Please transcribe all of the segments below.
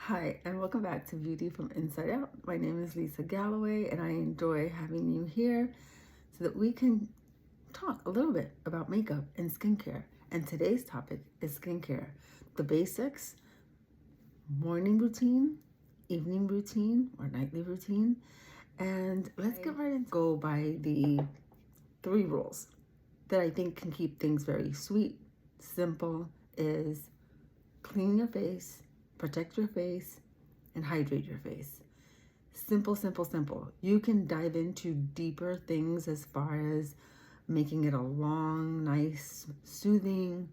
Hi, and welcome back to Beauty from Inside Out. My name is Lisa Galloway, and I enjoy having you here so that we can talk a little bit about makeup and skincare. And today's topic is skincare, the basics, morning routine, evening routine, or nightly routine. And let's get right into go by the 3 rules that I think can keep things very sweet, simple, is clean your face, protect your face, and hydrate your face. Simple, simple, simple. You can dive into deeper things as far as making it a long, nice, soothing,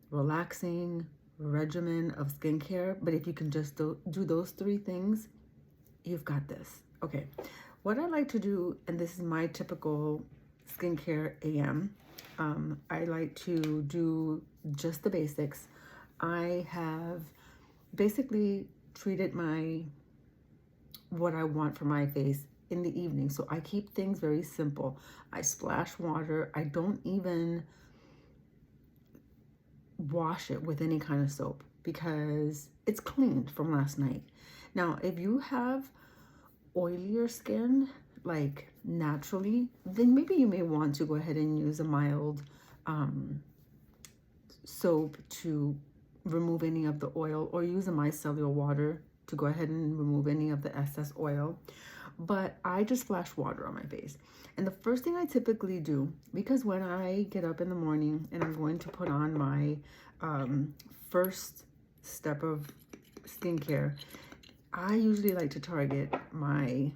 relaxing regimen of skincare. But if you can just do those 3 things, you've got this. Okay, what I like to do, and this is my typical skincare AM, I like to do just the basics. I have basically treated what I want for my face in the evening. So I keep things very simple. I splash water. I don't even wash it with any kind of soap because it's cleaned from last night. Now, if you have oilier skin, like naturally, then maybe you may want to go ahead and use a mild soap to remove any of the oil, or use a micellar water to go ahead and remove any of the excess oil. But I just splash water on my face. And the first thing I typically do, because when I get up in the morning and I'm going to put on my first step of skincare, I usually like to target my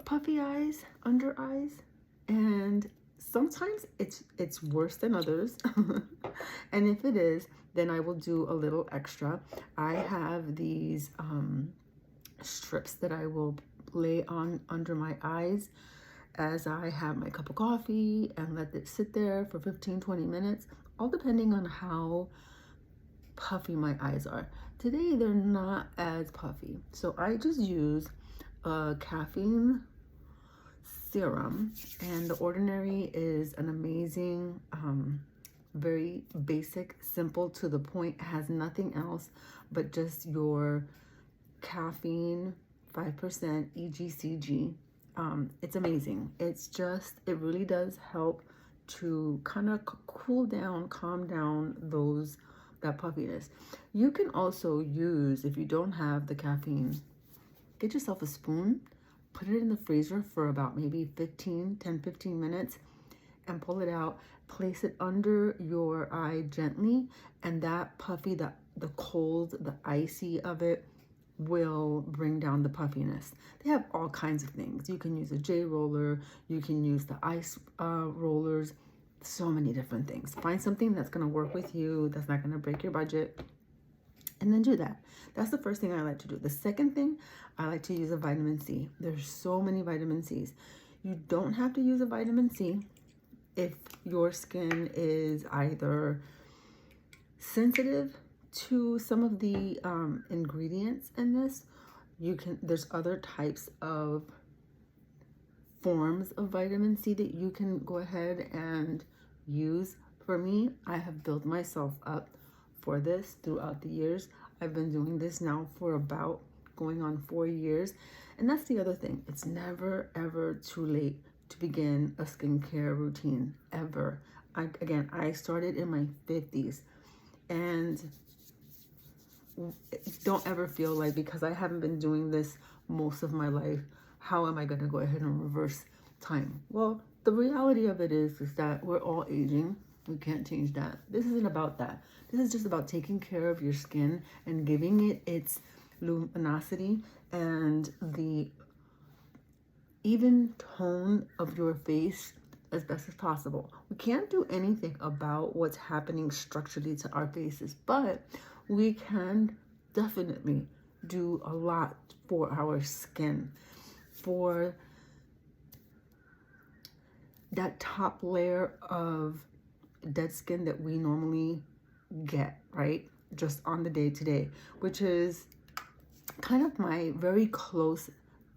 puffy eyes, under eyes, and sometimes it's worse than others. And if it is, then I will do a little extra. I have these strips that I will lay on under my eyes as I have my cup of coffee and let it sit there for 15-20 minutes, all depending on how puffy my eyes are. Today they're not as puffy, so I just use a caffeine serum, and The Ordinary is an amazing, very basic, simple, to the point, has nothing else but just your caffeine, 5% EGCG. It's amazing. It really does help to kind of cool down, calm down that puffiness. You can also use, if you don't have the caffeine, get yourself a spoon, put it in the freezer for about maybe 10-15 minutes, and pull it out. Place it under your eye gently, and that puffy, the cold, the icy of it will bring down the puffiness. They have all kinds of things. You can use a J roller, you can use the ice rollers, so many different things. Find something that's going to work with you, that's not going to break your budget, and then do that. That's the first thing I like to do. The second thing, I like to use a vitamin C. There's so many vitamin C's. You don't have to use a vitamin C if your skin is either sensitive to some of the ingredients in this. There's other types of forms of vitamin C that you can go ahead and use. For me, I have built myself up for this throughout the years. I've been doing this now for about going on 4 years. And that's the other thing. It's never, ever too late to begin a skincare routine, ever. I started in my 50s, and don't ever feel like, because I haven't been doing this most of my life, how am I going to go ahead and reverse time? Well, the reality of it is that we're all aging. We can't change that. This isn't about that. This is just about taking care of your skin and giving it its luminosity and the even tone of your face as best as possible. We can't do anything about what's happening structurally to our faces, but we can definitely do a lot for our skin, for that top layer of dead skin that we normally get, right? Just on the day-to-day, which is kind of my very close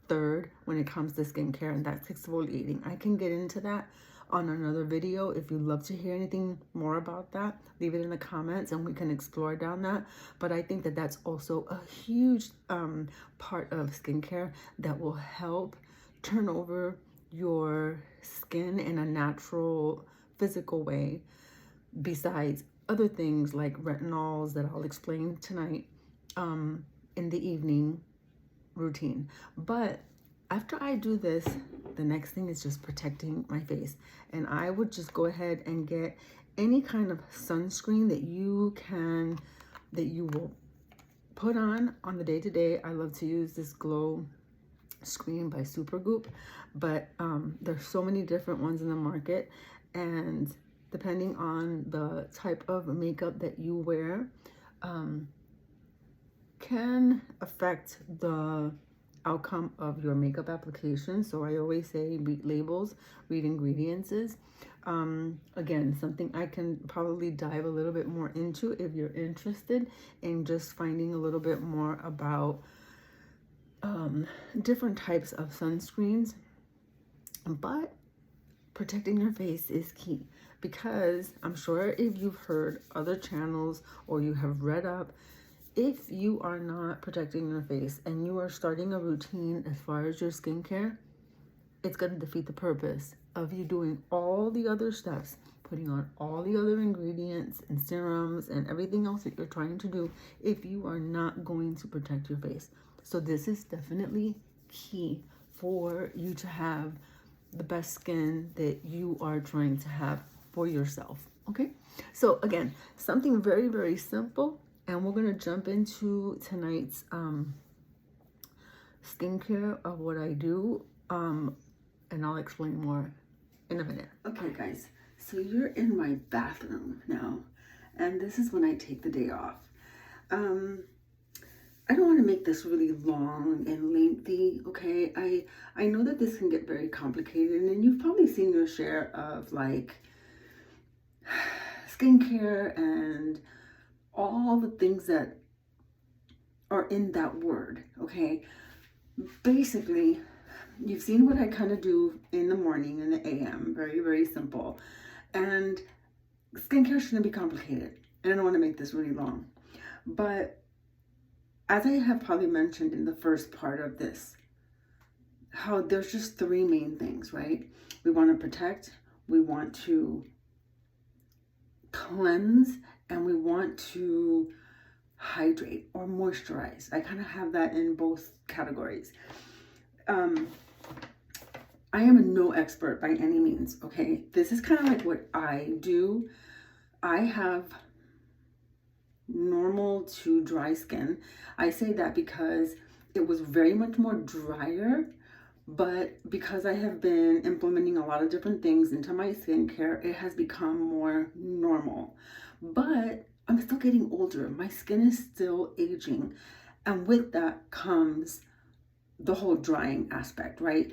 third when it comes to skincare, and that's exfoliating. I can get into that on another video. If you'd love to hear anything more about that, leave it in the comments and we can explore down that. But I think that that's also a huge part of skincare that will help turn over your skin in a natural, physical way, besides other things like retinols that I'll explain tonight in the evening routine. But after I do this, the next thing is just protecting my face. And I would just go ahead and get any kind of sunscreen that you will put on the day-to-day. I love to use this Glow Screen by Supergoop, but there's so many different ones in the market, and depending on the type of makeup that you wear, can affect the outcome of your makeup application. So I always say read labels, read ingredients. Again, something I can probably dive a little bit more into if you're interested in just finding a little bit more about different types of sunscreens. But protecting your face is key, because I'm sure if you've heard other channels or you have read up, if you are not protecting your face and you are starting a routine as far as your skincare, it's going to defeat the purpose of you doing all the other steps, putting on all the other ingredients and serums and everything else that you're trying to do, if you are not going to protect your face. So this is definitely key for you to have the best skin that you are trying to have for yourself. Okay, so again, something very, very simple, and we're going to jump into tonight's skincare of what I do, and I'll explain more in a minute. Okay guys, so you're in my bathroom now, and this is when I take the day off. I don't want to make this really long and lengthy, okay? I know that this can get very complicated, and you've probably seen your share of like skincare and all the things that are in that word, okay? Basically, you've seen what I kind of do in the morning, in the AM, very, very simple. And skincare shouldn't be complicated. And I don't want to make this really long. But as I have probably mentioned in the first part of this, how there's just three main things, right? We want to protect, we want to cleanse, and we want to hydrate or moisturize. I kind of have that in both categories. I am no expert by any means, okay? This is kind of like what I do. I have normal to dry skin. I say that because it was very much more drier, but because I have been implementing a lot of different things into my skincare, it has become more normal. But I'm still getting older. My skin is still aging. And with that comes the whole drying aspect, right?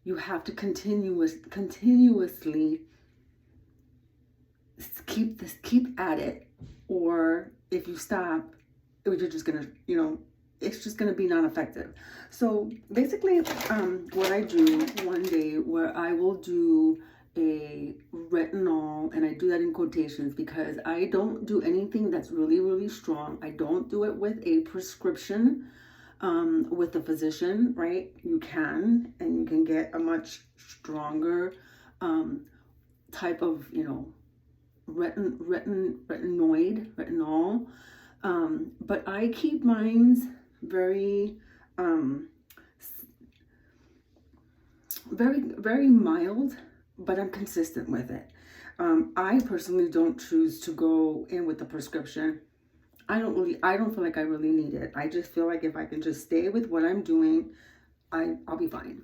You have to continuously keep at it, or if you stop, you're just gonna, it's just gonna be non-effective. So basically, what I do one day, where I will do a retinol, and I do that in quotations because I don't do anything that's really, really strong. I don't do it with a prescription. With the physician, right? You can get a much stronger type of, retinol. But I keep mine very, very mild, but I'm consistent with it. I personally don't choose to go in with the prescription. I don't feel like I really need it. I just feel like if I can just stay with what I'm doing, I'll be fine.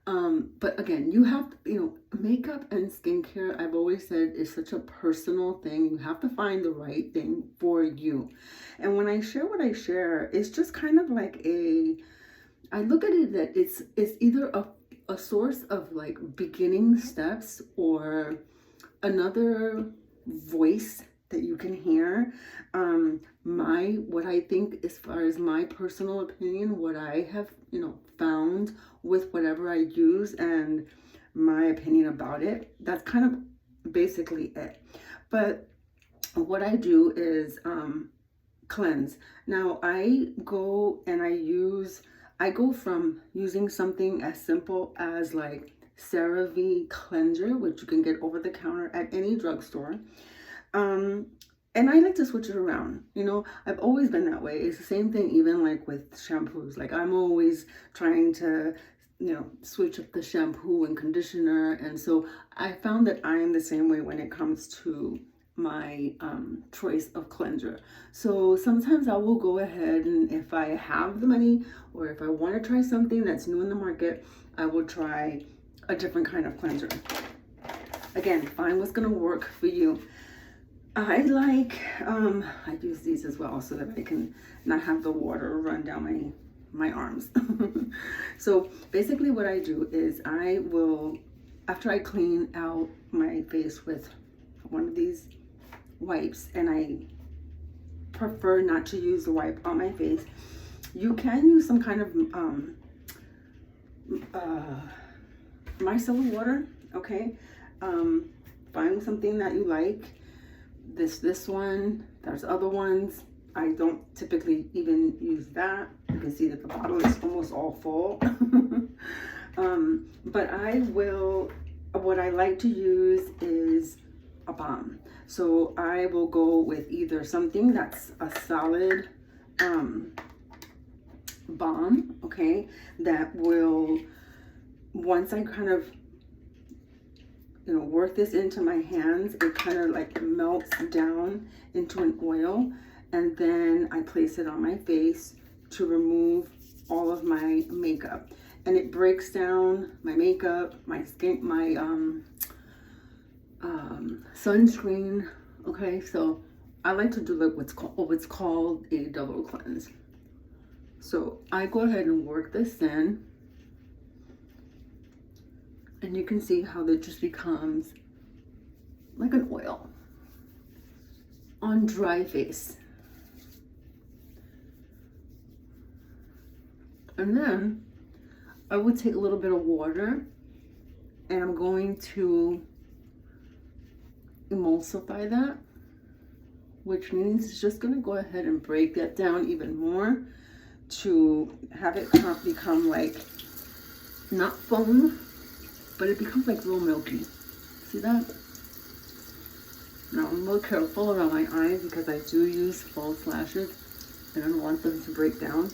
But again, you have, makeup and skincare, I've always said, is such a personal thing. You have to find the right thing for you. And when I share what I share, it's just kind of like I look at it that it's either a source of like beginning steps or another voice that you can hear. What I think, as far as my personal opinion, what I have, found with whatever I use, and my opinion about it. That's kind of basically it. But what I do is cleanse. Now I go and I go from using something as simple as like CeraVe cleanser, which you can get over the counter at any drugstore. And I like to switch it around. You know, I've always been that way. It's the same thing even like with shampoos. Like I'm always trying to, you know, switch up the shampoo and conditioner. And so I found that I am the same way when it comes to my choice of cleanser. So sometimes I will go ahead, and if I have the money or if I want to try something that's new in the market, I will try a different kind of cleanser. Again, find what's going to work for you. I like, I use these as well so that I can not have the water run down my arms. So basically what I do is I will, after I clean out my face with one of these wipes, and I prefer not to use the wipe on my face, you can use some kind of micellar water, okay? Find something that you like. This one, there's other ones. I don't typically even use that. You can see that the bottle is almost all full. But I will, what I like to use is a balm. So I will go with either something that's a solid balm, okay, that will, once I kind of, you know, work this into my hands, it kind of like melts down into an oil, and then I place it on my face to remove all of my makeup, and it breaks down my makeup, my skin, my sunscreen. Okay, so I like to do like what's called a double cleanse. So I go ahead and work this in, and you can see how that just becomes like an oil on dry face. And then I would take a little bit of water, and I'm going to emulsify that, which means it's just going to go ahead and break that down even more to have it kind of become like, not foam, but it becomes like real milky. See that? Now I'm a little careful around my eyes because I do use false lashes and I don't want them to break down.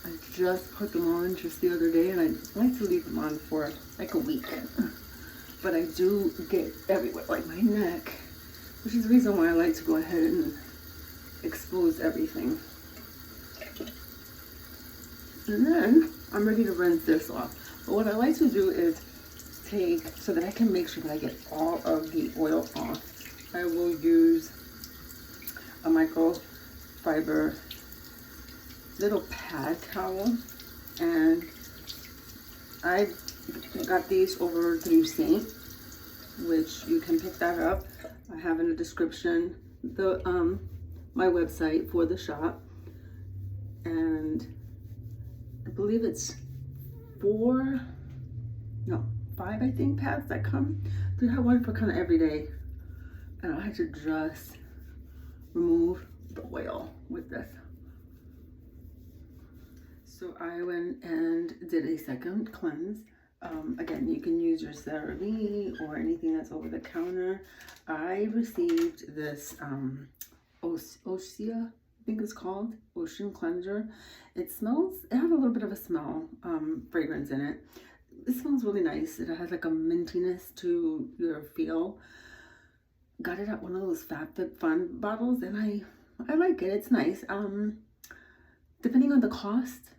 I just put them on just the other day, and I like to leave them on for like a week. But I do get everywhere, like my neck, which is the reason why I like to go ahead and expose everything. And then I'm ready to rinse this off. But what I like to do is take, so that I can make sure that I get all of the oil off, I will use a microfiber little pad towel, and I got these over through Seints, which you can pick that up. I have in the description the my website for the shop, and I believe it's 5 I think pads that come. They have one for kind of every day, and I had to just remove the oil with this. So I went and did a second cleanse. Again, you can use your CeraVe or anything that's over the counter. I received this Osea, I think it's called, Ocean Cleanser. It has a little bit of a smell, fragrance in it. It smells really nice. It has like a mintiness to your feel. Got it at one of those FabFitFun bottles, and I like it. It's nice. Depending on the cost,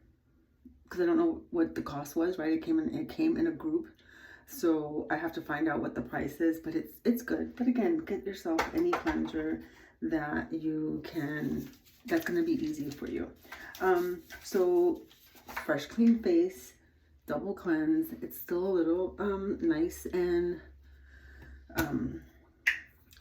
because I don't know what the cost was, right? It came in a group, so I have to find out what the price is, but it's good. But again, get yourself any cleanser that you can, that's going to be easy for you. So fresh clean face, double cleanse. It's still a little nice and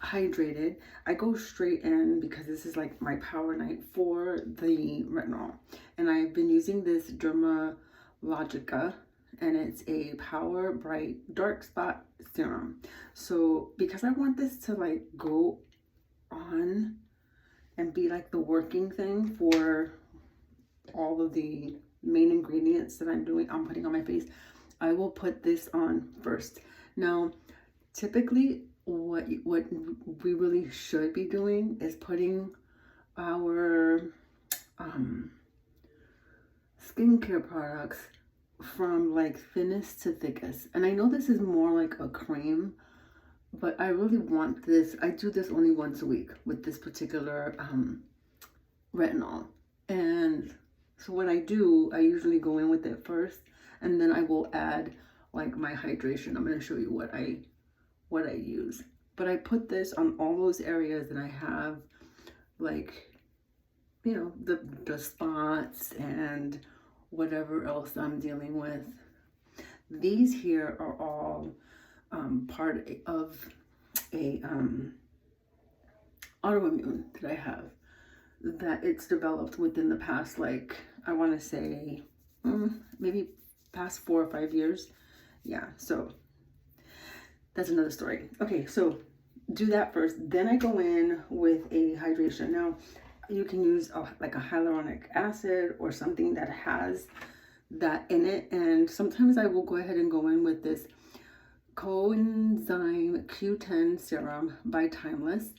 hydrated. I go straight in because this is like my power night for the retinol, and I've been using this Dermalogica and it's a Power Bright Dark Spot Serum. So because I want this to like go on and be like the working thing for all of the main ingredients that I'm putting on my face, I will put this on first. Now, typically what we really should be doing is putting our skincare products from like thinnest to thickest. And I know this is more like a cream, but I really want this. I do this only once a week with this particular retinol. And so what I do, I usually go in with it first, and then I will add like my hydration. I'm going to show you what I use. But I put this on all those areas that I have, like, you know, the spots and whatever else I'm dealing with. These here are all part of a autoimmune that I have, that it's developed within the past, like, I want to say maybe past 4 or 5 years. Yeah, so that's another story. Okay, so do that first, then I go in with a hydration. Now you can use like a hyaluronic acid or something that has that in it, and sometimes I will go ahead and go in with this coenzyme Q10 serum by Timeless,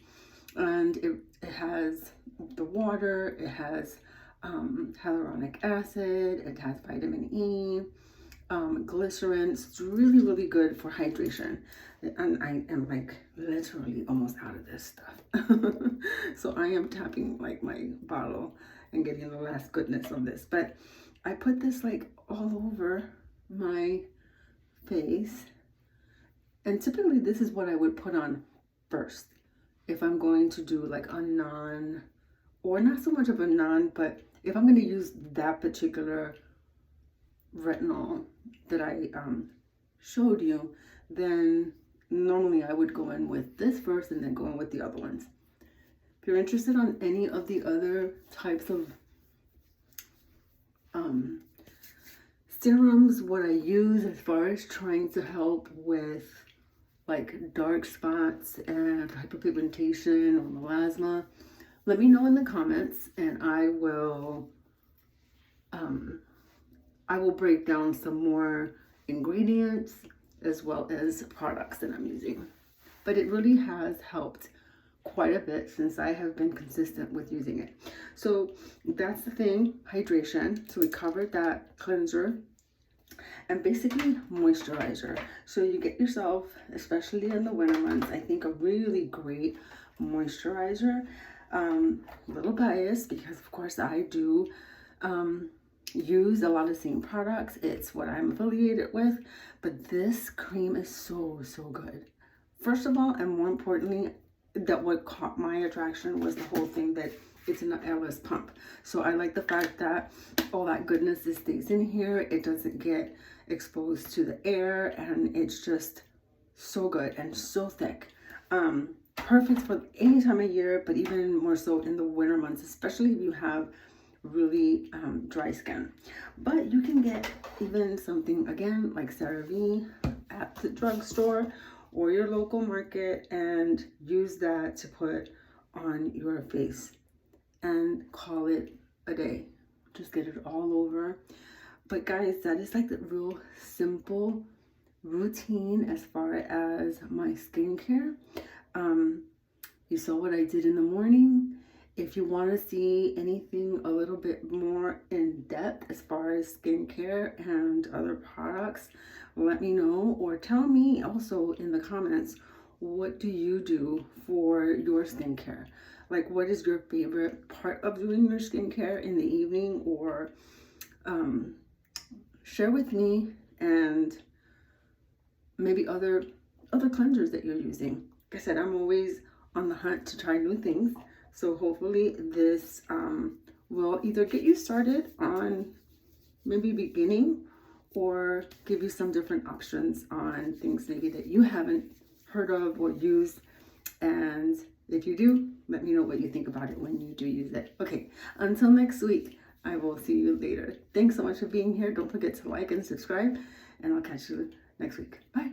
and it has the water, it has hyaluronic acid, it has vitamin E, glycerin. It's really, really good for hydration. And I am like literally almost out of this stuff. So I am tapping like my bottle and getting the last goodness of this. But I put this like all over my face. And typically this is what I would put on first if I'm going to do like a non, or not so much of a non, but if I'm going to use that particular retinol that I showed you, then normally I would go in with this first and then go in with the other ones. If you're interested on any of the other types of serums, what I use as far as trying to help with like dark spots and hyperpigmentation or melasma, let me know in the comments, and I will break down some more ingredients as well as products that I'm using. But it really has helped quite a bit since I have been consistent with using it. So that's the thing, hydration. So we covered that, cleanser, and basically moisturizer. So you get yourself, especially in the winter months, I think a really great moisturizer. A little biased because of course I do use a lot of the same products. It's what I'm affiliated with, but this cream is so good. First of all, and more importantly, that what caught my attraction was the whole thing that it's in an airless pump. So I like the fact that all that goodness stays in here. It doesn't get exposed to the air, and it's just so good and so thick. Perfect for any time of year, but even more so in the winter months, especially if you have really dry skin. But you can get even something, again, like CeraVe at the drugstore or your local market, and use that to put on your face and call it a day. Just get it all over. But guys, that is like the real simple routine as far as my skincare. You saw what I did in the morning. If you want to see anything a little bit more in depth as far as skincare and other products, let me know, or tell me also in the comments, what do you do for your skincare? Like, what is your favorite part of doing your skincare in the evening? Or share with me, and maybe other cleansers that you're using. Like I said, I'm always on the hunt to try new things. So hopefully this will either get you started on maybe beginning, or give you some different options on things maybe that you haven't heard of or used. And if you do, let me know what you think about it when you do use it. Okay, until next week, I will see you later. Thanks so much for being here. Don't forget to like and subscribe, and I'll catch you next week. Bye.